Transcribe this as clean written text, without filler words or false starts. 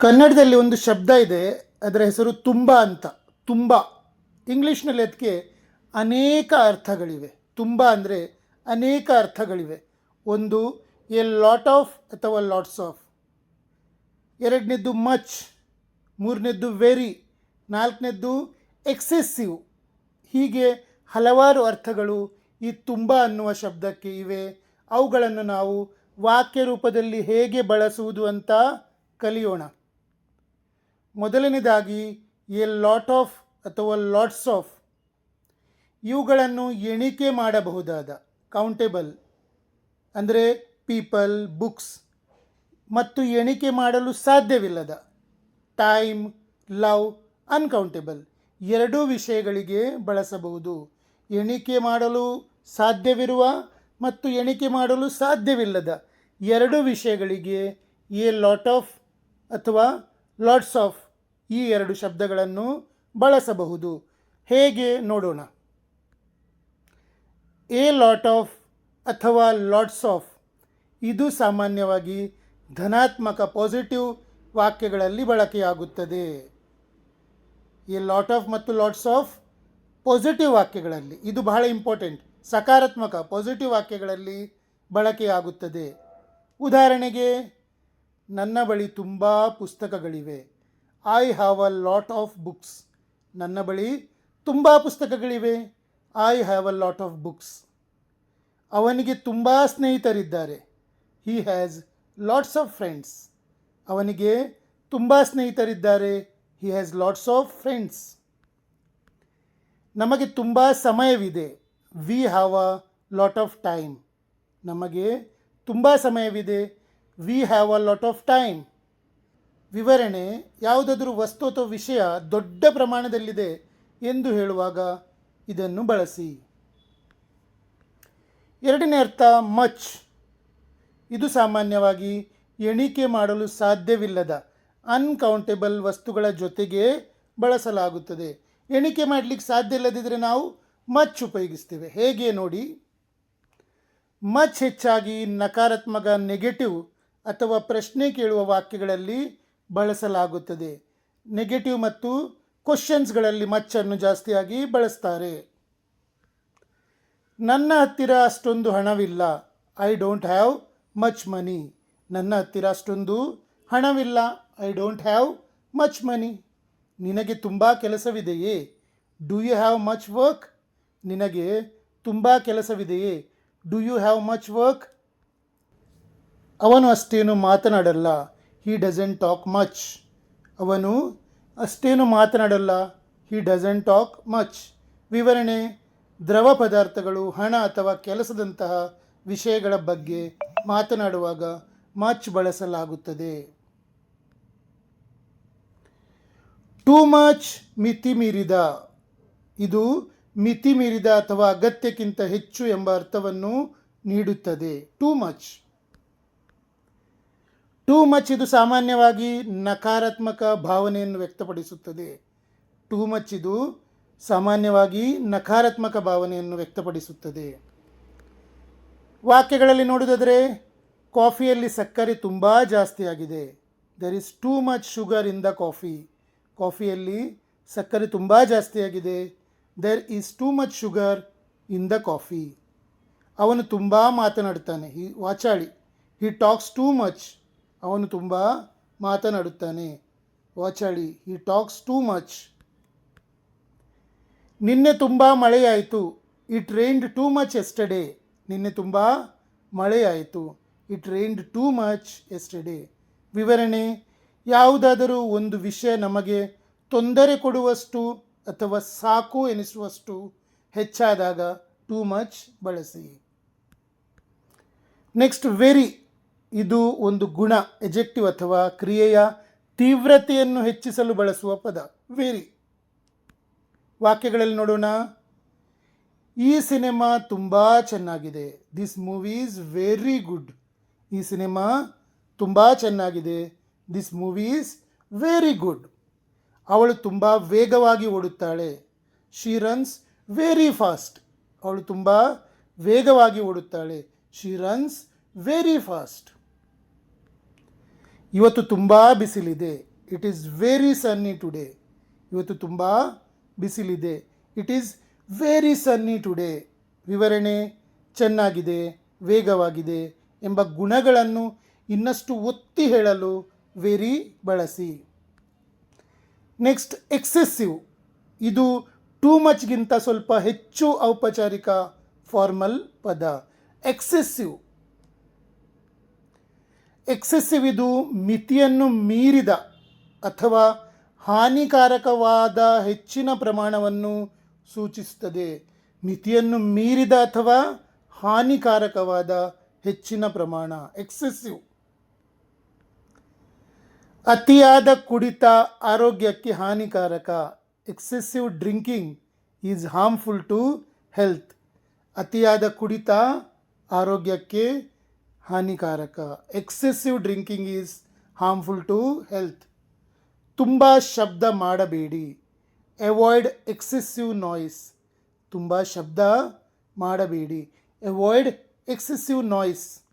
ಕನ್ನಡದಲ್ಲಿ ಒಂದು ಶಬ್ದ ಇದೆ, ಅದರ ಹೆಸರು ತುಂಬ ಅಂತ. ತುಂಬ ಇಂಗ್ಲೀಷ್ನಲ್ಲಿ ಅದಕ್ಕೆ ಅನೇಕ ಅರ್ಥಗಳಿವೆ. ತುಂಬ ಅಂದರೆ ಅನೇಕ ಅರ್ಥಗಳಿವೆ. ಒಂದು ಎ ಲಾಟ್ ಆಫ್ ಅಥವಾ ಲಾಟ್ಸ್ ಆಫ್, ಎರಡನೇದ್ದು ಮಚ್, ಮೂರನೇದ್ದು ವೆರಿ, ನಾಲ್ಕನೇದ್ದು ಎಕ್ಸೆಸಿವ್. ಹೀಗೆ ಹಲವಾರು ಅರ್ಥಗಳು ಈ ತುಂಬ ಅನ್ನುವ ಶಬ್ದಕ್ಕೆ ಇವೆ. ಅವುಗಳನ್ನು ನಾವು ವಾಕ್ಯ ರೂಪದಲ್ಲಿ ಹೇಗೆ ಬಳಸುವುದು ಅಂತ ಕಲಿಯೋಣ. ಮೊದಲನೇದಾಗಿ ಎ ಲಾಟ್ ಆಫ್ ಅಥವಾ ಲಾಟ್ಸ್ ಆಫ್, ಇವುಗಳನ್ನು ಎಣಿಕೆ ಮಾಡಬಹುದಾದ, ಕೌಂಟೇಬಲ್ ಅಂದರೆ ಪೀಪಲ್, ಬುಕ್ಸ್, ಮತ್ತು ಎಣಿಕೆ ಮಾಡಲು ಸಾಧ್ಯವಿಲ್ಲದ, ಟೈಮ್, ಲವ್, ಅನ್ಕೌಂಟೇಬಲ್, ಎರಡೂ ವಿಷಯಗಳಿಗೆ ಬಳಸಬಹುದು. ಎಣಿಕೆ ಮಾಡಲು ಸಾಧ್ಯವಿರುವ ಮತ್ತು ಎಣಿಕೆ ಮಾಡಲು ಸಾಧ್ಯವಿಲ್ಲದ ಎರಡು ವಿಷಯಗಳಿಗೆ ಎ ಲಾಟ್ ಆಫ್ ಅಥವಾ ಲಾಟ್ಸ್ ಆಫ್ ಈ ಎರಡು ಶಬ್ದಗಳನ್ನು ಬಳಸಬಹುದು. ಹೇಗೆ ನೋಡೋಣ. ಎ ಲಾಟ್ ಆಫ್ ಅಥವಾ ಲಾಟ್ಸ್ ಆಫ್ ಇದು ಸಾಮಾನ್ಯವಾಗಿ ಧನಾತ್ಮಕ ಪಾಸಿಟಿವ್ ವಾಕ್ಯಗಳಲ್ಲಿ ಬಳಕೆಯಾಗುತ್ತದೆ. ಎ ಲಾಟ್ ಆಫ್ ಮತ್ತು ಲಾಟ್ಸ್ ಆಫ್ ಪಾಸಿಟಿವ್ ವಾಕ್ಯಗಳಲ್ಲಿ, ಇದು ಬಹಳ ಇಂಪಾರ್ಟೆಂಟ್, ಸಕಾರಾತ್ಮಕ ಪಾಸಿಟಿವ್ ವಾಕ್ಯಗಳಲ್ಲಿ ಬಳಕೆಯಾಗುತ್ತದೆ. ಉದಾಹರಣೆಗೆ, ನನ್ನ ಬಳಿ ತುಂಬ ಪುಸ್ತಕಗಳಿವೆ. I have a lot of books. ನನ್ನ ಬಳಿ ತುಂಬ ಪುಸ್ತಕಗಳಿವೆ. I have a lot of books. ಅವನಿಗೆ ತುಂಬ ಸ್ನೇಹಿತರಿದ್ದಾರೆ. He has lots of friends. ಅವನಿಗೆ ತುಂಬ ಸ್ನೇಹಿತರಿದ್ದಾರೆ. He has lots of friends. ನಮಗೆ ತುಂಬ ಸಮಯವಿದೆ. We have a lot of time. ನಮಗೆ ತುಂಬ ಸಮಯವಿದೆ. We have a lot of time. ವಿವರಣೆ, ಯಾವುದಾದ್ರೂ ವಸ್ತು ಅಥವಾ ವಿಷಯ ದೊಡ್ಡ ಪ್ರಮಾಣದಲ್ಲಿದೆ ಎಂದು ಹೇಳುವಾಗ ಇದನ್ನು ಬಳಸಿ. ಎರಡನೇ ಅರ್ಥ ಮಚ್. ಇದು ಸಾಮಾನ್ಯವಾಗಿ ಎಣಿಕೆ ಮಾಡಲು ಸಾಧ್ಯವಿಲ್ಲದ, ಅನ್ಕೌಂಟೇಬಲ್ ವಸ್ತುಗಳ ಜೊತೆಗೆ ಬಳಸಲಾಗುತ್ತದೆ. ಎಣಿಕೆ ಮಾಡಲಿಕ್ಕೆ ಸಾಧ್ಯ ಇಲ್ಲದಿದ್ದರೆ ನಾವು ಮಚ್ ಉಪಯೋಗಿಸ್ತೇವೆ. ಹೇಗೆ ನೋಡಿ. ಮಚ್ ಹೆಚ್ಚಾಗಿ ನಕಾರಾತ್ಮಕ, ನೆಗೆಟಿವ್ ಅಥವಾ ಪ್ರಶ್ನೆ ಕೇಳುವ ವಾಕ್ಯಗಳಲ್ಲಿ ಬಳಸಲಾಗುತ್ತದೆ. ನೆಗೆಟಿವ್ ಮತ್ತು ಕ್ವಶನ್ಸ್ಗಳಲ್ಲಿ ಮಚ್ಚನ್ನು ಜಾಸ್ತಿಯಾಗಿ ಬಳಸ್ತಾರೆ. ನನ್ನ ಹತ್ತಿರ ಅಷ್ಟೊಂದು ಹಣವಿಲ್ಲ. I don't have much money. ನನ್ನ ಹತ್ತಿರ ಅಷ್ಟೊಂದು ಹಣವಿಲ್ಲ. I don't have much money. ನಿನಗೆ ತುಂಬ ಕೆಲಸವಿದೆಯೇ. Do you have much work. ನಿನಗೆ ತುಂಬ ಕೆಲಸವಿದೆಯೇ. Do you have much work. ಅವನು ಅಷ್ಟೇನು ಮಾತನಾಡಲ್ಲ. He doesn't talk much. ಅವನು ಅಷ್ಟೇನು ಮಾತನಾಡಲ್ಲ. He doesn't talk much. ವಿವರಣೆ, ದ್ರವ ಪದಾರ್ಥಗಳು, ಹಣ ಅಥವಾ ಕೆಲಸದಂತಹ ವಿಷಯಗಳ ಬಗ್ಗೆ ಮಾತನಾಡುವಾಗ ಮಚ್ ಬಳಸಲಾಗುತ್ತದೆ. ಟೂ ಮಚ್, ಮಿತಿ ಮೀರಿದ. ಇದು ಮಿತಿ ಮೀರಿದ ಅಥವಾ ಅಗತ್ಯಕ್ಕಿಂತ ಹೆಚ್ಚು ಎಂಬ ಅರ್ಥವನ್ನು ನೀಡುತ್ತದೆ. Too much. ಟೂ ಮಚ್ ಇದು ಸಾಮಾನ್ಯವಾಗಿ ನಕಾರಾತ್ಮಕ ಭಾವನೆಯನ್ನು ವ್ಯಕ್ತಪಡಿಸುತ್ತದೆ. ಟೂ ಮಚ್ ಇದು ಸಾಮಾನ್ಯವಾಗಿ ನಕಾರಾತ್ಮಕ ಭಾವನೆಯನ್ನು ವ್ಯಕ್ತಪಡಿಸುತ್ತದೆ. ವಾಕ್ಯಗಳಲ್ಲಿ ನೋಡುವುದಾದರೆ, ಕಾಫಿಯಲ್ಲಿ ಸಕ್ಕರೆ ತುಂಬ ಜಾಸ್ತಿಯಾಗಿದೆ. There is too much sugar in the coffee. ಕಾಫಿಯಲ್ಲಿ ಸಕ್ಕರೆ ತುಂಬ ಜಾಸ್ತಿಯಾಗಿದೆ. There is too much sugar in the coffee. ಅವನು ತುಂಬ ಮಾತನಾಡುತ್ತಾನೆ. ವಾಚಾಳಿ. He talks too much. ಅವನು ತುಂಬ ಮಾತನಾಡುತ್ತಾನೆ. ವಾಚಾಳಿ. He talks too much. ನಿನ್ನೆ ತುಂಬ ಮಳೆಯಾಯಿತು. It rained too much yesterday. ನಿನ್ನೆ ತುಂಬ ಮಳೆಯಾಯಿತು. It rained too much yesterday. ವಿವರಣೆ, ಯಾವುದಾದರೂ ಒಂದು ವಿಷಯ ನಮಗೆ ತೊಂದರೆ ಕೊಡುವಷ್ಟು ಅಥವಾ ಸಾಕು ಎನಿಸುವಷ್ಟು ಹೆಚ್ಚಾದಾಗ ಟೂ ಮಚ್ ಬಳಸಿ. Next, very. ಇದು ಒಂದು ಗುಣ, ಎಜೆಕ್ಟಿವ್ ಅಥವಾ ಕ್ರಿಯೆಯ ತೀವ್ರತೆಯನ್ನು ಹೆಚ್ಚಿಸಲು ಬಳಸುವ ಪದ. ವೆರಿ. ವಾಕ್ಯಗಳಲ್ಲಿ ನೋಡೋಣ. ಈ ಸಿನಿಮಾ ತುಂಬ ಚೆನ್ನಾಗಿದೆ. This movie is very good. ಈ ಸಿನಿಮಾ ತುಂಬ ಚೆನ್ನಾಗಿದೆ. This movie is very good. ಅವಳು ತುಂಬ ವೇಗವಾಗಿ ಓಡುತ್ತಾಳೆ. She runs very fast. ಅವಳು ತುಂಬ ವೇಗವಾಗಿ ಓಡುತ್ತಾಳೆ. She runs very fast. ಇವತ್ತು ತುಂಬ ಬಿಸಿಲಿದೆ. It is very sunny today. ಇವತ್ತು ತುಂಬ ಬಿಸಿಲಿದೆ. It is very sunny today. ವಿವರಣೆ ಚೆನ್ನಾಗಿದೆ, ವೇಗವಾಗಿದೆ ಎಂಬ ಗುಣಗಳನ್ನು ಇನ್ನಷ್ಟು ಒತ್ತಿ ಹೇಳಲು ವೆರಿ ಬಳಸಿ. Next excessive. ಇದು ಟೂ ಮಚ್ಗಿಂತ ಸ್ವಲ್ಪ ಹೆಚ್ಚು ಔಪಚಾರಿಕ ಫಾರ್ಮಲ್ ಪದ. ಎಕ್ಸೆಸಿವ್. ಎಕ್ಸೆಸಿವ್ ಇದು ಮಿತಿಯನ್ನು ಮೀರಿದ ಅಥವಾ ಹಾನಿಕಾರಕವಾದ ಹೆಚ್ಚಿನ ಪ್ರಮಾಣವನ್ನು ಸೂಚಿಸುತ್ತದೆ. ಮಿತಿಯನ್ನು ಮೀರಿದ ಅಥವಾ ಹಾನಿಕಾರಕವಾದ ಹೆಚ್ಚಿನ ಪ್ರಮಾಣ ಎಕ್ಸೆಸಿವ್. ಅತಿಯಾದ ಕುಡಿತ ಆರೋಗ್ಯಕ್ಕೆ ಹಾನಿಕಾರಕ. Excessive drinking is harmful to health. ಅತಿಯಾದ ಕುಡಿತ ಆರೋಗ್ಯಕ್ಕೆ ಹಾನಿಕಾರಕ. Excessive drinking is harmful to health. ತುಂಬ ಶಬ್ದ ಮಾಡಬೇಡಿ. Avoid excessive noise. ತುಂಬ ಶಬ್ದ ಮಾಡಬೇಡಿ. Avoid excessive noise.